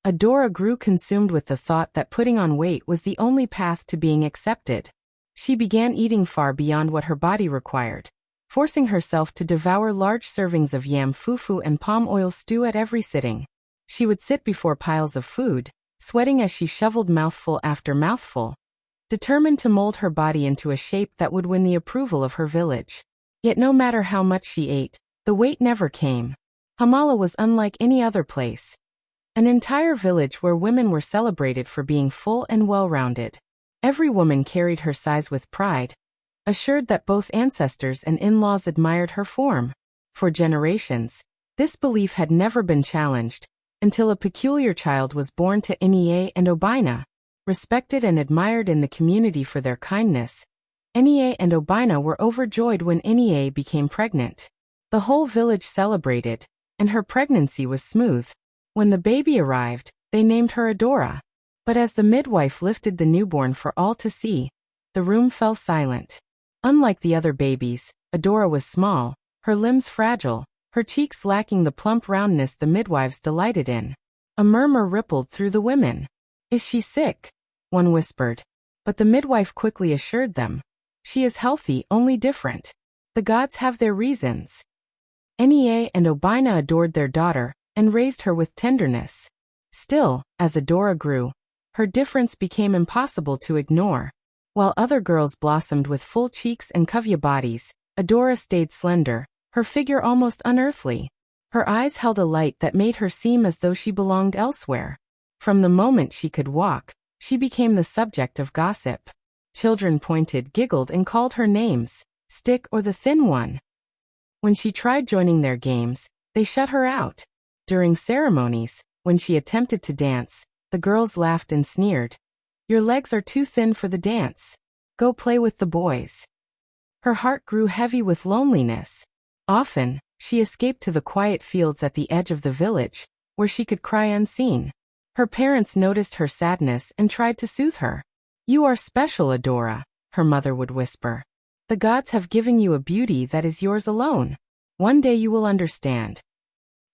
Adora grew consumed with the thought that putting on weight was the only path to being accepted. She began eating far beyond what her body required, forcing herself to devour large servings of yam fufu and palm oil stew at every sitting. She would sit before piles of food, sweating as she shoveled mouthful after mouthful, determined to mold her body into a shape that would win the approval of her village. Yet no matter how much she ate, the weight never came. Hamala was unlike any other place. An entire village where women were celebrated for being full and well-rounded. Every woman carried her size with pride, assured that both ancestors and in-laws admired her form. For generations, this belief had never been challenged, until a peculiar child was born to Enie and Obina. Respected and admired in the community for their kindness, Enie and Obina were overjoyed when Enie became pregnant. The whole village celebrated, and her pregnancy was smooth. When the baby arrived, they named her Adora. But as the midwife lifted the newborn for all to see, the room fell silent. Unlike the other babies, Adora was small, her limbs fragile, her cheeks lacking the plump roundness the midwives delighted in. A murmur rippled through the women. "Is she sick?" one whispered. But the midwife quickly assured them, "She is healthy, only different. The gods have their reasons." Enie and Obina adored their daughter and raised her with tenderness. Still, as Adora grew, her difference became impossible to ignore. While other girls blossomed with full cheeks and kavya bodies, Adora stayed slender, her figure almost unearthly. Her eyes held a light that made her seem as though she belonged elsewhere. From the moment she could walk, she became the subject of gossip. Children pointed, giggled, and called her names, Stick or the Thin One. When she tried joining their games, they shut her out. During ceremonies, when she attempted to dance, the girls laughed and sneered. "Your legs are too thin for the dance. Go play with the boys." Her heart grew heavy with loneliness. Often, she escaped to the quiet fields at the edge of the village, where she could cry unseen. Her parents noticed her sadness and tried to soothe her. "You are special, Adora," her mother would whisper. "The gods have given you a beauty that is yours alone. One day you will understand."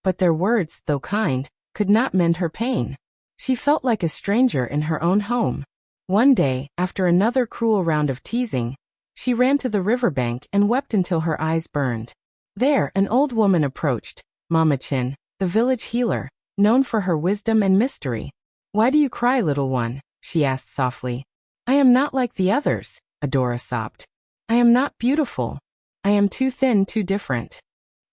But their words, though kind, could not mend her pain. She felt like a stranger in her own home. One day, after another cruel round of teasing, she ran to the riverbank and wept until her eyes burned. There, an old woman approached, Mama Chin, the village healer, known for her wisdom and mystery. "Why do you cry, little one?" she asked softly. "I am not like the others," Adora sobbed. "I am not beautiful. I am too thin, too different."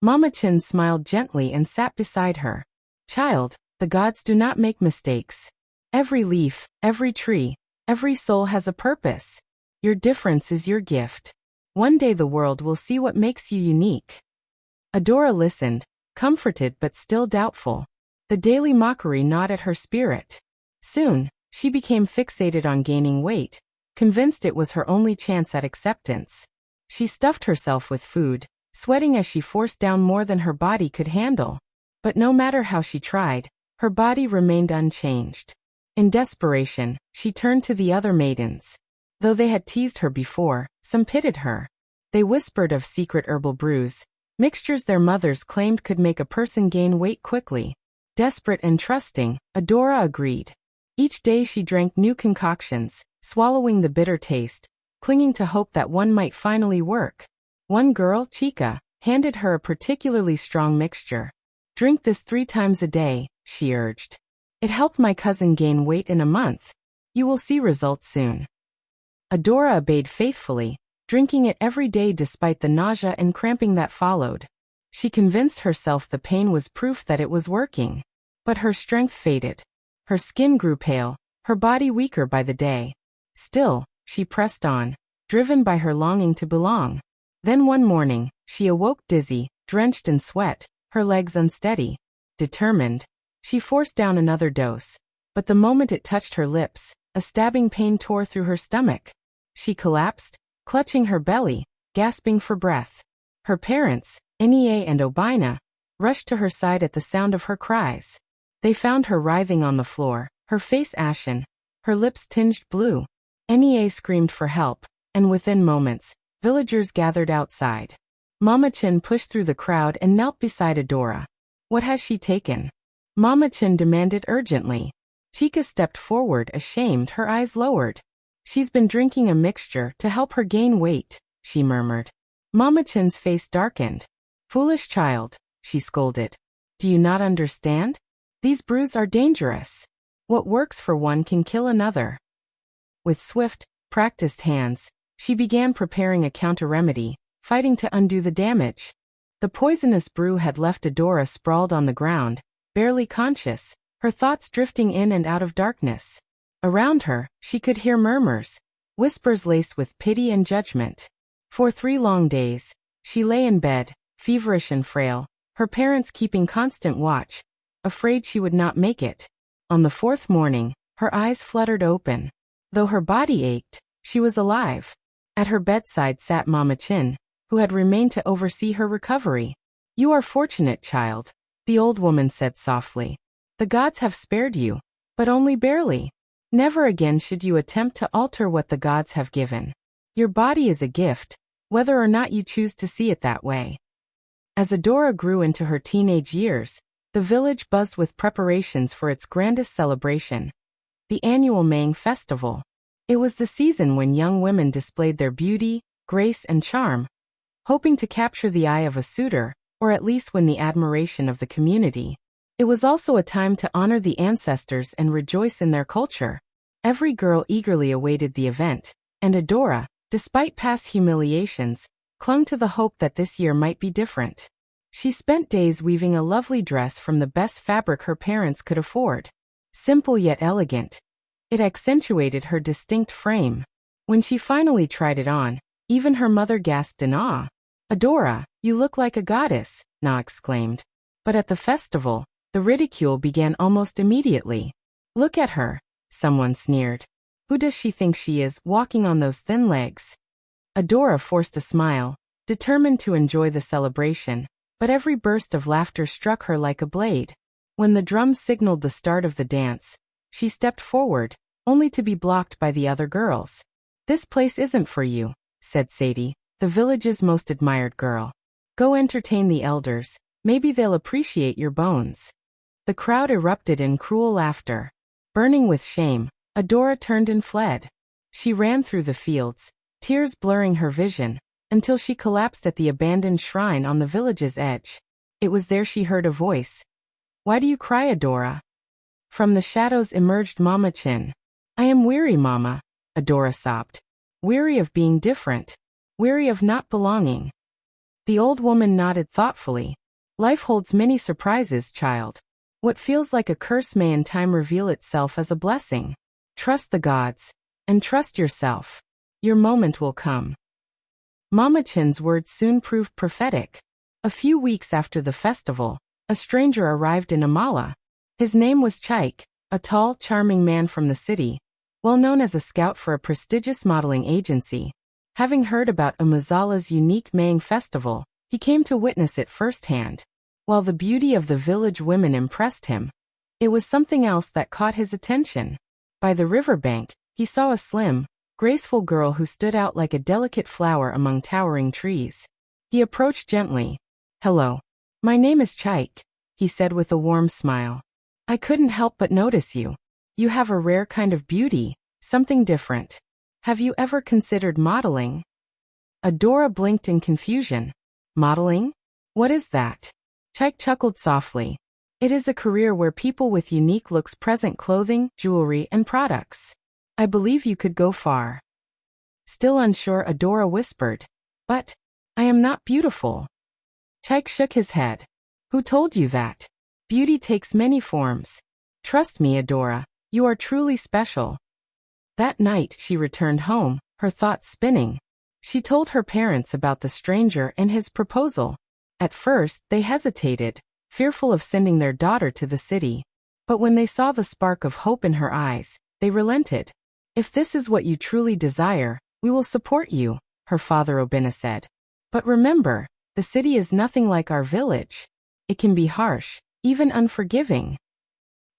Mama Chin smiled gently and sat beside her. "Child, the gods do not make mistakes. Every leaf, every tree, every soul has a purpose. Your difference is your gift. One day the world will see what makes you unique." Adora listened, comforted but still doubtful. The daily mockery gnawed at her spirit. Soon, she became fixated on gaining weight, convinced it was her only chance at acceptance. She stuffed herself with food, sweating as she forced down more than her body could handle. But no matter how she tried, her body remained unchanged. In desperation, she turned to the other maidens. Though they had teased her before, some pitied her. They whispered of secret herbal brews, mixtures their mothers claimed could make a person gain weight quickly. Desperate and trusting, Adora agreed. Each day she drank new concoctions, swallowing the bitter taste, clinging to hope that one might finally work. One girl, Chica, handed her a particularly strong mixture. "Drink this 3 times a day," she urged. "It helped my cousin gain weight in a month. You will see results soon." Adora obeyed faithfully, drinking it every day despite the nausea and cramping that followed. She convinced herself the pain was proof that it was working. But her strength faded. Her skin grew pale, her body weaker by the day. Still, she pressed on, driven by her longing to belong. Then one morning, she awoke dizzy, drenched in sweat, her legs unsteady. Determined, she forced down another dose. But the moment it touched her lips, a stabbing pain tore through her stomach. She collapsed, clutching her belly, gasping for breath. Her parents, Enie and Obina, rushed to her side at the sound of her cries. They found her writhing on the floor, her face ashen, her lips tinged blue. Enie screamed for help, and within moments, villagers gathered outside. Mama Chin pushed through the crowd and knelt beside Adora. "What has she taken?" Mama Chin demanded urgently. Chica stepped forward, ashamed, her eyes lowered. She's been drinking a mixture to help her gain weight, she murmured. Mama Chin's face darkened. Foolish child, she scolded. Do you not understand? These brews are dangerous. What works for one can kill another. With swift, practiced hands, she began preparing a counter-remedy, fighting to undo the damage. The poisonous brew had left Adora sprawled on the ground, barely conscious, her thoughts drifting in and out of darkness. Around her, she could hear murmurs, whispers laced with pity and judgment. For 3 long days, she lay in bed, feverish and frail, her parents keeping constant watch, afraid she would not make it. On the 4th morning, her eyes fluttered open. Though her body ached, she was alive. At her bedside sat Mama Chin, who had remained to oversee her recovery. You are fortunate, child, the old woman said softly. The gods have spared you, but only barely. Never again should you attempt to alter what the gods have given. Your body is a gift, whether or not you choose to see it that way. As Adora grew into her teenage years, the village buzzed with preparations for its grandest celebration, the annual Mang Festival. It was the season when young women displayed their beauty, grace, and charm, hoping to capture the eye of a suitor, or at least win the admiration of the community. It was also a time to honor the ancestors and rejoice in their culture. Every girl eagerly awaited the event, and Adora, despite past humiliations, clung to the hope that this year might be different. She spent days weaving a lovely dress from the best fabric her parents could afford. Simple yet elegant, it accentuated her distinct frame. When she finally tried it on, even her mother gasped in awe. Adora, you look like a goddess, Na exclaimed. But at the festival, the ridicule began almost immediately. Look at her, someone sneered. Who does she think she is, walking on those thin legs? Adora forced a smile, determined to enjoy the celebration, but every burst of laughter struck her like a blade. When the drums signaled the start of the dance, she stepped forward, only to be blocked by the other girls. This place isn't for you, said Sadie, the village's most admired girl. Go entertain the elders, maybe they'll appreciate your bones. The crowd erupted in cruel laughter. Burning with shame, Adora turned and fled. She ran through the fields, tears blurring her vision, until she collapsed at the abandoned shrine on the village's edge. It was there she heard a voice. Why do you cry, Adora? From the shadows emerged Mama Chin. I am weary, Mama, Adora sobbed. Weary of being different. Weary of not belonging. The old woman nodded thoughtfully. Life holds many surprises, child. What feels like a curse may in time reveal itself as a blessing. Trust the gods, and trust yourself. Your moment will come. Mama Chin's words soon proved prophetic. A few weeks after the festival, a stranger arrived in Amala. His name was Chaik, a tall, charming man from the city, well known as a scout for a prestigious modeling agency. Having heard about Amazala's unique Mang festival, he came to witness it firsthand. While the beauty of the village women impressed him, it was something else that caught his attention. By the riverbank, he saw a slim, graceful girl who stood out like a delicate flower among towering trees. He approached gently. Hello. My name is Chaik, he said with a warm smile. I couldn't help but notice you. You have a rare kind of beauty, something different. Have you ever considered modeling? Adora blinked in confusion. Modeling? What is that? Chaik chuckled softly. It is a career where people with unique looks present clothing, jewelry, and products. I believe you could go far. Still unsure, Adora whispered. But I am not beautiful. Chaik shook his head. Who told you that? Beauty takes many forms. Trust me, Adora, you are truly special. That night she returned home, her thoughts spinning. She told her parents about the stranger and his proposal. At first, they hesitated, fearful of sending their daughter to the city. But when they saw the spark of hope in her eyes, they relented. If this is what you truly desire, we will support you, her father Obina said. But remember, the city is nothing like our village. It can be harsh, even unforgiving.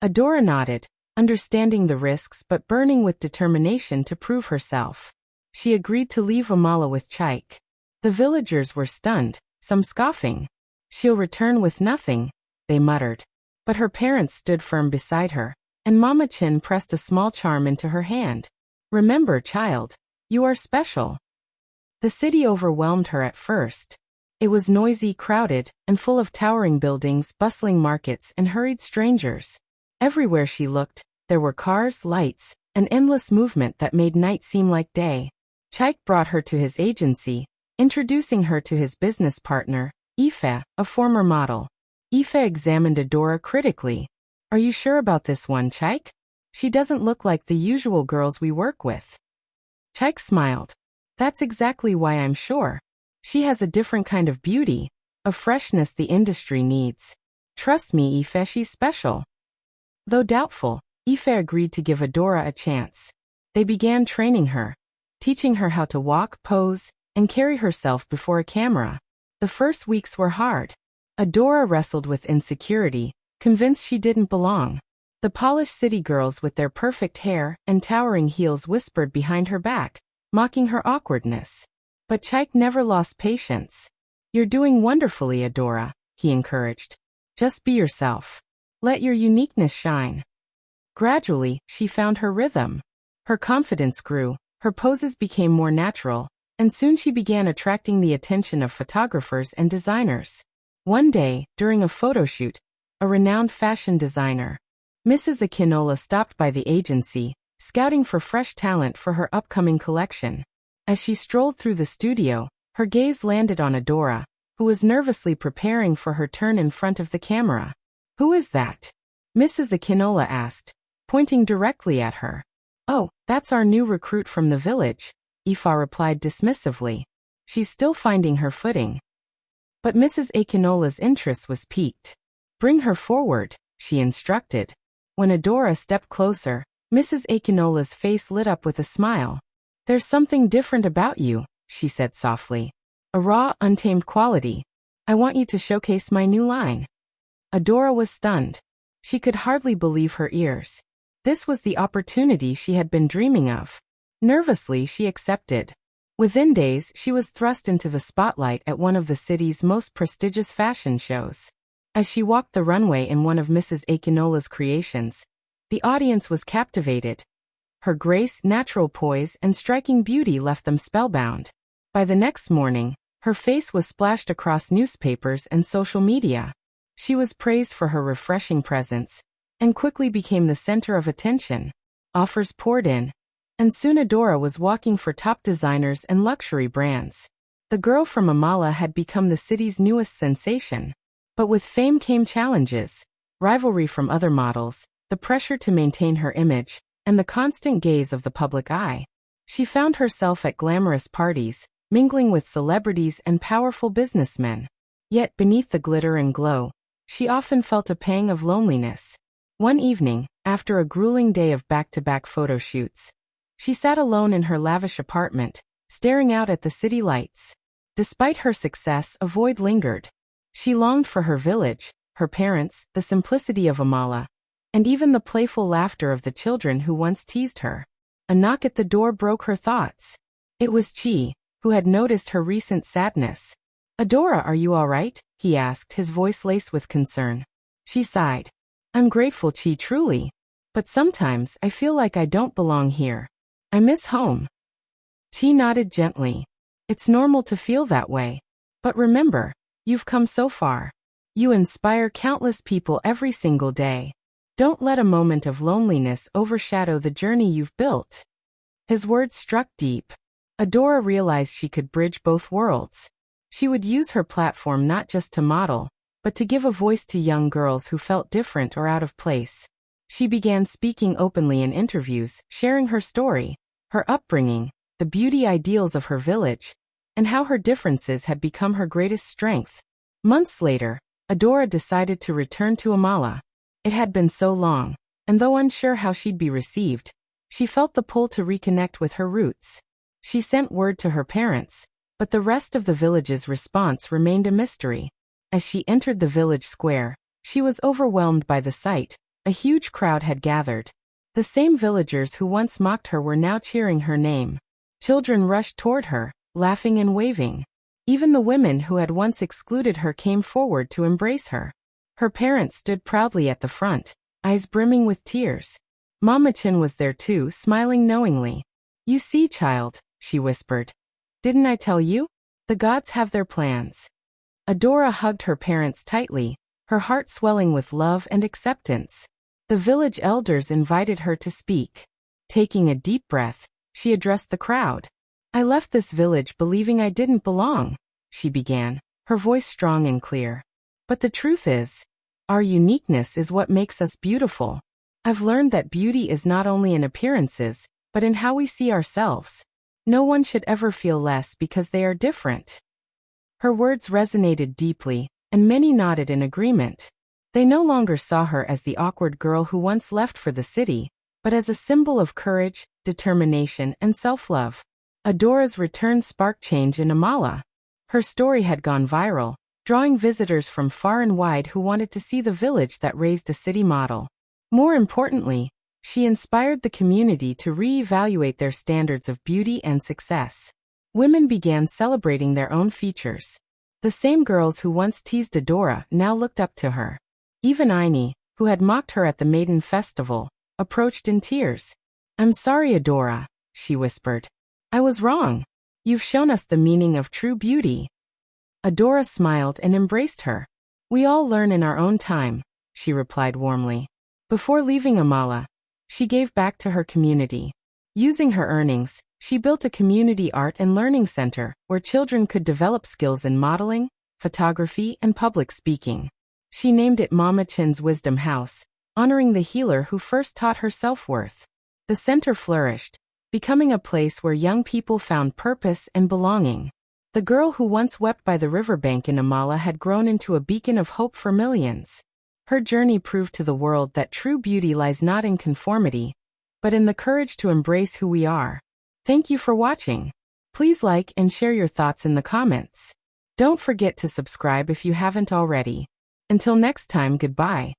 Adora nodded, understanding the risks but burning with determination to prove herself. She agreed to leave Amala with Chaik. The villagers were stunned, some scoffing. She'll return with nothing, they muttered. But her parents stood firm beside her, and Mama Chin pressed a small charm into her hand. Remember, child, you are special. The city overwhelmed her at first. It was noisy, crowded, and full of towering buildings, bustling markets, and hurried strangers. Everywhere she looked, there were cars, lights, an endless movement that made night seem like day. Chaik brought her to his agency, introducing her to his business partner, Ife, a former model. Ife examined Adora critically. Are you sure about this one, Chaik? She doesn't look like the usual girls we work with. Chaik smiled. That's exactly why I'm sure. She has a different kind of beauty, a freshness the industry needs. Trust me, Ife, she's special. Though doubtful, Ife agreed to give Adora a chance. They began training her, teaching her how to walk, pose, and carry herself before a camera. The first weeks were hard. Adora wrestled with insecurity, convinced she didn't belong. The polished city girls with their perfect hair and towering heels whispered behind her back, mocking her awkwardness. But Chaik never lost patience. You're doing wonderfully, Adora, he encouraged. Just be yourself. Let your uniqueness shine. Gradually, she found her rhythm. Her confidence grew, her poses became more natural, and soon she began attracting the attention of photographers and designers. One day, during a photo shoot, a renowned fashion designer, Mrs. Akinola, stopped by the agency, scouting for fresh talent for her upcoming collection. As she strolled through the studio, her gaze landed on Adora, who was nervously preparing for her turn in front of the camera. Who is that? Mrs. Akinola asked, pointing directly at her. Oh, that's our new recruit from the village, Ifa replied dismissively. She's still finding her footing. But Mrs. Akinola's interest was piqued. Bring her forward, she instructed. When Adora stepped closer, Mrs. Akinola's face lit up with a smile. There's something different about you, she said softly. A raw, untamed quality. I want you to showcase my new line. Adora was stunned. She could hardly believe her ears. This was the opportunity she had been dreaming of. Nervously, she accepted. Within days, she was thrust into the spotlight at one of the city's most prestigious fashion shows. As she walked the runway in one of Mrs. Akinola's creations, the audience was captivated. Her grace, natural poise, and striking beauty left them spellbound. By the next morning, her face was splashed across newspapers and social media. She was praised for her refreshing presence, and quickly became the center of attention. Offers poured in, and soon Adora was walking for top designers and luxury brands. The girl from Amala had become the city's newest sensation. But with fame came challenges, rivalry from other models, the pressure to maintain her image, and the constant gaze of the public eye. She found herself at glamorous parties, mingling with celebrities and powerful businessmen. Yet beneath the glitter and glow, she often felt a pang of loneliness. One evening, after a grueling day of back-to-back photo shoots, she sat alone in her lavish apartment, staring out at the city lights. Despite her success, a void lingered. She longed for her village, her parents, the simplicity of Amala, and even the playful laughter of the children who once teased her. A knock at the door broke her thoughts. It was Chi, who had noticed her recent sadness. Adora, are you all right? He asked, his voice laced with concern. She sighed. I'm grateful, Chi, truly. But sometimes I feel like I don't belong here. I miss home. Chi nodded gently. It's normal to feel that way. But remember, you've come so far. You inspire countless people every single day. Don't let a moment of loneliness overshadow the journey you've built. His words struck deep. Adora realized she could bridge both worlds. She would use her platform not just to model, but to give a voice to young girls who felt different or out of place. She began speaking openly in interviews, sharing her story, her upbringing, the beauty ideals of her village, and how her differences had become her greatest strength. Months later, Adora decided to return to Amala. It had been so long, and though unsure how she'd be received, she felt the pull to reconnect with her roots. She sent word to her parents, but the rest of the village's response remained a mystery. As she entered the village square, she was overwhelmed by the sight. A huge crowd had gathered. The same villagers who once mocked her were now cheering her name. Children rushed toward her, laughing and waving. Even the women who had once excluded her came forward to embrace her. Her parents stood proudly at the front, eyes brimming with tears. Mama Chin was there too, smiling knowingly. "You see, child," she whispered. "Didn't I tell you? The gods have their plans." Adora hugged her parents tightly, her heart swelling with love and acceptance. The village elders invited her to speak. Taking a deep breath, she addressed the crowd. "I left this village believing I didn't belong," she began, her voice strong and clear. "But the truth is, our uniqueness is what makes us beautiful. I've learned that beauty is not only in appearances, but in how we see ourselves. No one should ever feel less because they are different." Her words resonated deeply, and many nodded in agreement. They no longer saw her as the awkward girl who once left for the city, but as a symbol of courage, determination, and self-love. Adora's return sparked change in Amala. Her story had gone viral, drawing visitors from far and wide who wanted to see the village that raised a city model. More importantly, she inspired the community to re-evaluate their standards of beauty and success. Women began celebrating their own features. The same girls who once teased Adora now looked up to her. Even Aini, who had mocked her at the Maiden Festival, approached in tears. "I'm sorry, Adora," she whispered. "I was wrong. You've shown us the meaning of true beauty." Adora smiled and embraced her. "We all learn in our own time," she replied warmly. Before leaving Amala, she gave back to her community. Using her earnings, she built a community art and learning center where children could develop skills in modeling, photography, and public speaking. She named it Mama Chin's Wisdom House, honoring the healer who first taught her self-worth. The center flourished, becoming a place where young people found purpose and belonging. The girl who once wept by the riverbank in Amala had grown into a beacon of hope for millions. Her journey proved to the world that true beauty lies not in conformity, but in the courage to embrace who we are. Thank you for watching. Please like and share your thoughts in the comments. Don't forget to subscribe if you haven't already. Until next time, goodbye.